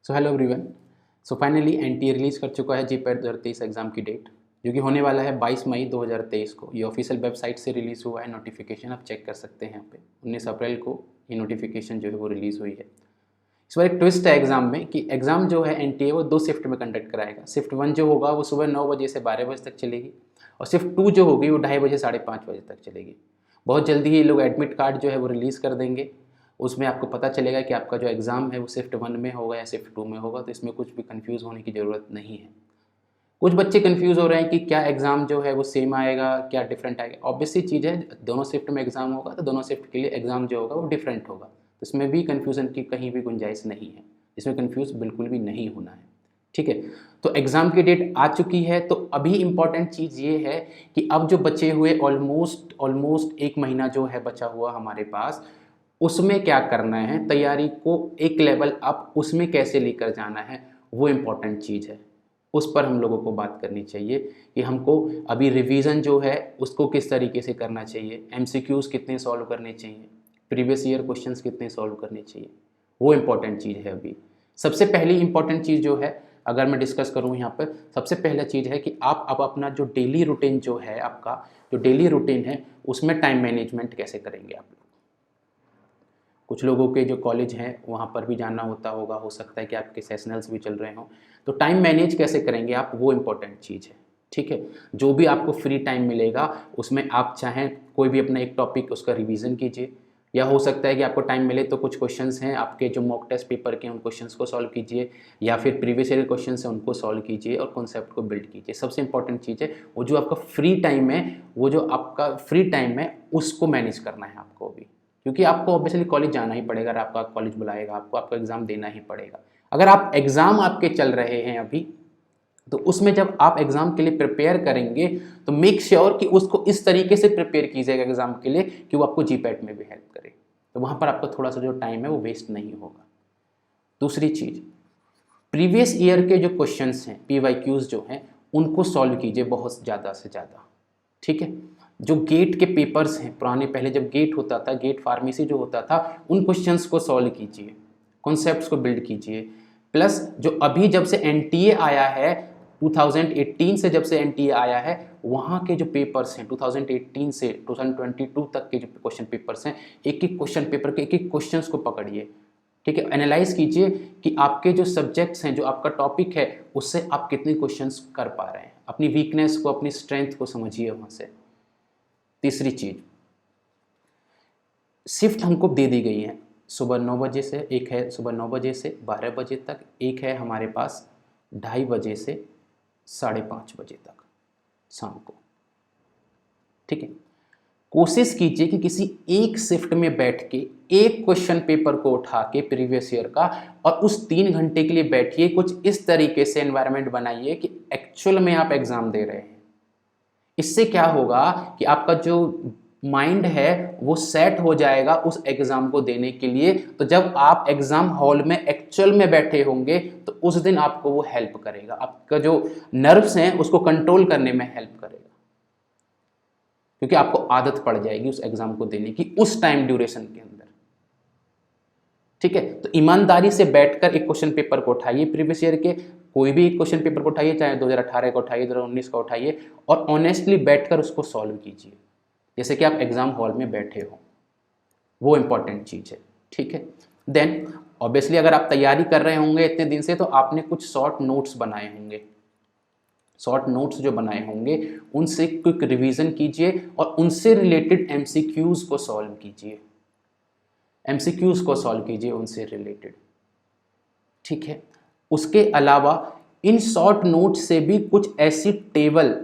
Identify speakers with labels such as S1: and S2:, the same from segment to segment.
S1: So hello everyone. So finally NTA release कर चुका है जीपैट 2023 एग्ज़ाम की डेट, जो कि होने वाला है 22 मई 2023 को। ये ऑफिशियल वेबसाइट से रिलीज़ हुआ है नोटिफिकेशन, आप चेक कर सकते हैं यहाँ पे। 19 अप्रैल को ये नोटिफिकेशन जो है वो रिलीज़ हुई है। इस बार एक ट्विस्ट है एग्ज़ाम में कि एग्ज़ाम जो है एनटीए वो 2 शिफ्ट में कंडक्ट कराएगा। शिफ्ट 1 जो होगा वो सुबह 9 बजे से 12 बजे तक चलेगी, और शिफ्ट 2 जो होगी वो 2:30 बजे 5:30 बजे तक चलेगी। बहुत जल्दी ही ये लोग एडमिट कार्ड जो है वो रिलीज़ कर देंगे। उसमें आपको पता चलेगा कि आपका जो एग्ज़ाम है वो शिफ्ट 1 में होगा या शिफ्ट 2 में होगा, तो इसमें कुछ भी कन्फ्यूज़ होने की ज़रूरत नहीं है। कुछ बच्चे कन्फ्यूज़ हो रहे हैं कि क्या एग्ज़ाम जो है वो सेम आएगा, क्या डिफरेंट आएगा। ऑब्वियस सी चीज़ है, दोनों शिफ्ट में एग्ज़ाम होगा तो दोनों शिफ्ट के लिए एग्ज़ाम जो होगा वो डिफरेंट होगा, तो इसमें भी कन्फ्यूज़न की कहीं भी गुंजाइश नहीं है। इसमें कन्फ्यूज़ बिल्कुल भी नहीं होना है, ठीक है। तो एग्ज़ाम की डेट आ चुकी है, तो अभी इम्पॉर्टेंट चीज़ ये है कि अब जो बचे हुए ऑलमोस्ट 1 महीना जो है बचा हुआ हमारे पास, उसमें क्या करना है, तैयारी को एक लेवल अप उसमें कैसे लेकर जाना है, वो इम्पॉर्टेंट चीज़ है। उस पर हम लोगों को बात करनी चाहिए कि हमको अभी रिवीजन जो है उसको किस तरीके से करना चाहिए, एमसीक्यूज़ कितने सॉल्व करने चाहिए, प्रीवियस ईयर क्वेश्चंस कितने सॉल्व करने चाहिए, वो इम्पॉर्टेंट चीज़ है अभी। सबसे पहली इम्पॉर्टेंट चीज़ जो है, अगर मैं डिस्कस करूँ यहाँ पर, सबसे पहला चीज़ है कि आप अब अपना जो डेली रूटीन जो है, आपका जो डेली रूटीन है उसमें टाइम मैनेजमेंट कैसे करेंगे आप लोग। कुछ लोगों के जो कॉलेज हैं वहाँ पर भी जाना होता होगा, हो सकता है कि आपके सेशनल्स भी चल रहे हों, तो टाइम मैनेज कैसे करेंगे आप, वो इम्पोर्टेंट चीज़ है, ठीक है। जो भी आपको फ्री टाइम मिलेगा उसमें आप चाहें कोई भी अपना एक टॉपिक उसका रिवीजन कीजिए, या हो सकता है कि आपको टाइम मिले तो कुछ क्वेश्चंस हैं आपके जो मॉक टेस्ट पेपर के, उन क्वेश्चंस को सॉल्व कीजिए, या फिर प्रीवियस ईयर क्वेश्चंस हैं उनको सॉल्व कीजिए और कॉन्सेप्ट को बिल्ड कीजिए। सबसे इंपॉर्टेंट चीज़ है वो जो आपका फ्री टाइम है, वो जो आपका फ्री टाइम है उसको मैनेज करना है आपको अभी, क्योंकि आपको ऑब्वियसली कॉलेज जाना ही पड़ेगा। अगर आपका कॉलेज बुलाएगा आपको, आपका एग्ज़ाम देना ही पड़ेगा। अगर आप एग्ज़ाम आपके चल रहे हैं अभी, तो उसमें जब आप एग्ज़ाम के लिए प्रिपेयर करेंगे तो मेक श्योर कि उसको इस तरीके से प्रिपेयर कीजिएगा एग्ज़ाम के लिए कि वो आपको जीपैट में भी हेल्प करे, तो वहाँ पर आपका थोड़ा सा जो टाइम है वो वेस्ट नहीं होगा। दूसरी चीज़, प्रीवियस ईयर के जो क्वेश्चंस हैं, पीवाईक्यूज़ जो हैं, उनको सॉल्व कीजिए बहुत ज़्यादा से ज़्यादा, ठीक है। जो गेट के पेपर्स हैं पुराने, पहले जब गेट होता था, गेट फार्मेसी जो होता था, उन क्वेश्चंस को सॉल्व कीजिए, कॉन्सेप्ट्स को बिल्ड कीजिए। प्लस जो अभी जब से एनटीए आया है, 2018 से जब से एनटीए आया है, वहाँ के जो पेपर्स हैं 2018 से 2022 तक के जो क्वेश्चन पेपर्स हैं, एक एक क्वेश्चन पेपर के एक एक क्वेश्चंस को पकड़िए, ठीक है। एनालाइज कीजिए कि आपके जो सब्जेक्ट्स हैं, जो आपका टॉपिक है, उससे आप कितने क्वेश्चंस कर पा रहे हैं, अपनी वीकनेस को, अपनी स्ट्रेंथ को समझिए वहाँ से। तीसरी चीज़, शिफ्ट हमको दे दी गई है सुबह 9 बजे से, एक है सुबह 9 बजे से 12 बजे तक, एक है हमारे पास 2:30 बजे से 5:30 बजे तक शाम को, ठीक है। कोशिश कीजिए कि किसी एक शिफ्ट में बैठ के एक क्वेश्चन पेपर को उठा के प्रीवियस ईयर का, और उस 3 घंटे के लिए बैठिए, कुछ इस तरीके से एनवायरनमेंट बनाइए कि एक्चुअल में आप एग्जाम दे रहे हैं। इससे क्या होगा कि आपका जो माइंड है वो सेट हो जाएगा उस एग्ज़ाम को देने के लिए। तो जब आप एग्ज़ाम हॉल में एक्चुअल में बैठे होंगे तो उस दिन आपको वो हेल्प करेगा, आपका जो नर्व्स हैं उसको कंट्रोल करने में हेल्प करेगा, क्योंकि आपको आदत पड़ जाएगी उस एग्ज़ाम को देने की उस टाइम ड्यूरेशन के अंदर, ठीक है। तो ईमानदारी से बैठकर एक क्वेश्चन पेपर को उठाइए, प्रीवियस ईयर के कोई भी एक क्वेश्चन पेपर को उठाइए, चाहे 2018 का उठाइए, 2019 का उठाइए, और ऑनेस्टली बैठकर उसको सॉल्व कीजिए जैसे कि आप एग्जाम हॉल में बैठे हो। वो इंपॉर्टेंट चीज़ है, ठीक है। देन ऑब्वियसली अगर आप तैयारी कर रहे होंगे इतने दिन से, तो आपने कुछ शॉर्ट नोट्स बनाए होंगे। शॉर्ट नोट्स जो बनाए होंगे उनसे क्विक रिवीजन कीजिए और उनसे रिलेटेड एमसीक्यूज को सॉल्व कीजिए, एमसीक्यूज को सॉल्व कीजिए उनसे रिलेटेड, ठीक है। उसके अलावा इन शॉर्ट नोट से भी कुछ ऐसी टेबल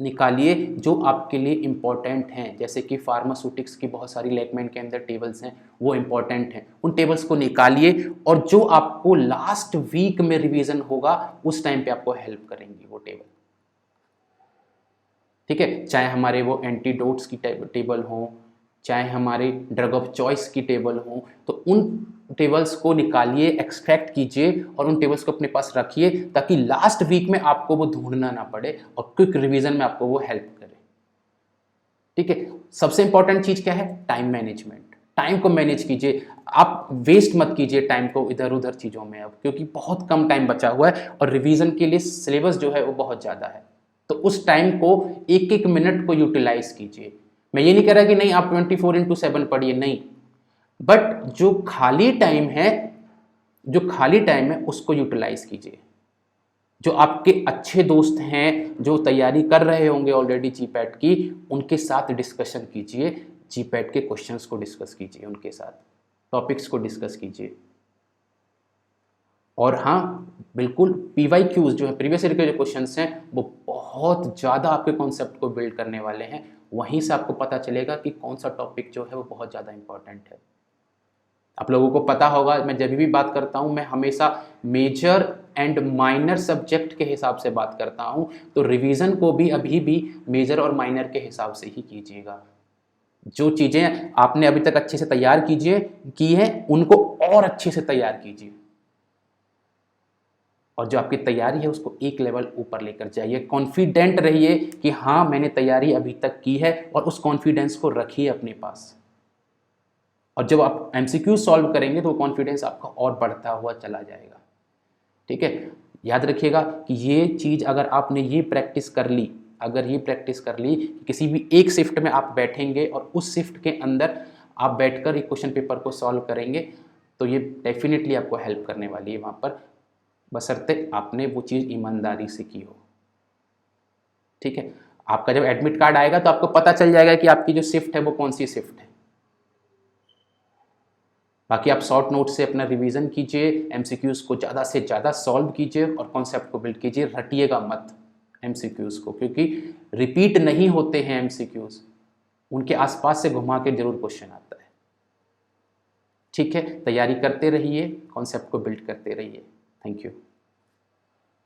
S1: निकालिए जो आपके लिए इम्पॉर्टेंट हैं, जैसे कि फार्मास्यूटिक्स की बहुत सारी लैकमेंट के अंदर टेबल्स हैं, वो इम्पॉर्टेंट हैं। उन टेबल्स को निकालिए और जो आपको लास्ट वीक में रिवीजन होगा उस टाइम पे आपको हेल्प करेंगी वो टेबल, ठीक है। चाहे हमारे वो एंटीडोट्स की टेबल हो, चाहे हमारे ड्रग ऑफ चॉइस की टेबल हो, तो उन टेबल्स को निकालिए, एक्सट्रैक्ट कीजिए और उन टेबल्स को अपने पास रखिए, ताकि लास्ट वीक में आपको वो ढूंढना ना पड़े और क्विक रिवीजन में आपको वो हेल्प करे, ठीक है। सबसे इंपॉर्टेंट चीज क्या है, टाइम मैनेजमेंट। टाइम को मैनेज कीजिए, आप वेस्ट मत कीजिए टाइम को इधर उधर चीज़ों में अब, क्योंकि बहुत कम टाइम बचा हुआ है और रिवीजन के लिए सिलेबस जो है वो बहुत ज़्यादा है। तो उस टाइम को एक एक मिनट को यूटिलाइज कीजिए। मैं ये नहीं कह रहा कि नहीं आप 24/7 पढ़िए, नहीं, बट जो खाली टाइम है उसको यूटिलाइज कीजिए। जो आपके अच्छे दोस्त हैं जो तैयारी कर रहे होंगे ऑलरेडी जीपैट की, उनके साथ डिस्कशन कीजिए, जीपैट के क्वेश्चंस को डिस्कस कीजिए, उनके साथ टॉपिक्स को डिस्कस कीजिए। और हाँ बिल्कुल, PYQs जो है प्रीवियस ईयर के जो क्वेश्चंस हैं वो बहुत ज़्यादा आपके कॉन्सेप्ट को बिल्ड करने वाले हैं। वहीं से आपको पता चलेगा कि कौन सा टॉपिक जो है वो बहुत ज़्यादा इंपॉर्टेंट है। आप लोगों को पता होगा, मैं जब भी बात करता हूँ मैं हमेशा मेजर एंड माइनर सब्जेक्ट के हिसाब से बात करता हूँ, तो रिवीजन को भी अभी भी मेजर और माइनर के हिसाब से ही कीजिएगा। जो चीज़ें आपने अभी तक अच्छे से तैयार की हैं उनको और अच्छे से तैयार कीजिए, और जो आपकी तैयारी है उसको एक लेवल ऊपर लेकर जाइए। कॉन्फिडेंट रहिए कि हाँ मैंने तैयारी अभी तक की है, और उस कॉन्फिडेंस को रखिए अपने पास। और जब आप MCQ सॉल्व करेंगे तो कॉन्फिडेंस आपका और बढ़ता हुआ चला जाएगा। ठीक है, याद रखिएगा कि ये चीज़ अगर आपने ये प्रैक्टिस कर ली, किसी भी एक शिफ्ट में आप बैठेंगे और उस शिफ्ट के अंदर आप बैठकर एक क्वेश्चन पेपर को सॉल्व करेंगे, तो ये डेफिनेटली आपको हेल्प करने वाली है वहाँ पर, बशर्ते आपने वो चीज़ ईमानदारी से की हो। ठीक है, आपका जब एडमिट कार्ड आएगा तो आपको पता चल जाएगा कि आपकी जो शिफ्ट है वो कौन सी शिफ्ट है। बाकी आप शॉर्ट नोट से अपना रिवीजन कीजिए, MCQs को ज़्यादा से ज़्यादा सॉल्व कीजिए और कॉन्सेप्ट को बिल्ड कीजिए, रटिएगा मत MCQs को, क्योंकि रिपीट नहीं होते हैं MCQs, उनके आसपास से घुमा के जरूर क्वेश्चन आता है। ठीक है, तैयारी करते रहिए, कॉन्सेप्ट को बिल्ड करते रहिए। Thank you.